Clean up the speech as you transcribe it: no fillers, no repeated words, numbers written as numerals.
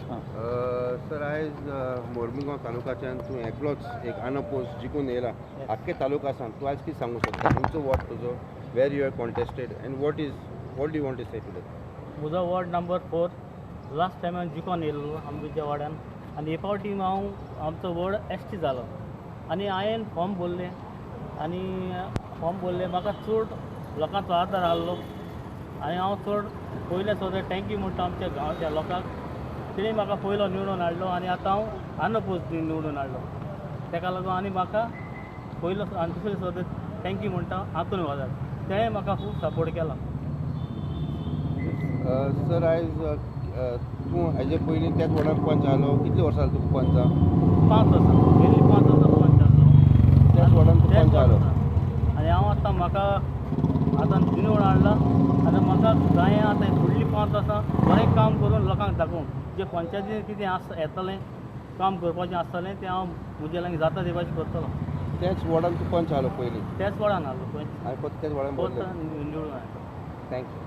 Sir आयज मोरमुगांव तालुक्याच्यान तूं एकलोच एक अनअपोज्ड जिखून येयला आख्खे तालुकासान तूं आयज कितें सांगूंक सोदता तुमचो वॉर्ड तुजो where you are contested and what do you want to say to that म्हजो वॉर्ड नंबर 4 लास्ट टायम हांवें जिखोन येयल्लो आमच्या वार्डान आनी हे फावटी हांव आमचो वॉर्ड एसटी जालो आनी हांवें फॉर्म भरले आनी म्हाका चड लोकांचो आदार आहलो आनी हांव चड पयले सुद्दां थँक्यू म्हणटा आमच्या गांवच्या लोकांक तेणी म्हाका पयलो निवडून हाडलो आनी आतां हांव अनअपोज्ड निवडून हाडलो तेका लागून आनी म्हाका पयलो आनी दुसरे सुद्दां थँक्यू म्हणटा हातून वचत तेणें म्हाका खूब सपोर्ट केला. सर आयज तूं हेजे पयलीं त्याच वॉर्डान पंच आहलो कितले वर्सां जाली तुका पंच 5 वर्सां गेल्ली 5 वर्सां पंच आहलो त्याच वॉर्डान तूं पंच आहलो आनी हांव आतां म्हाका आतां निवडून हाडला आनी म्हाका जाय आतां फुडलीं 5 वर्सां बरें काम करून लोकांक दाखोवंक जे पंचायतीन कितें येतलें काम करपाचें आसतलें तें हांव म्हजे लागीं जाता ते भाशेन करतलो. त्याच वॉर्डान तूं पंच आहलो पयलीं त्याच वॉर्डान आहलो पंच आनी परत त्याच वॉर्डान निवडून हाडलो. थँक्यू.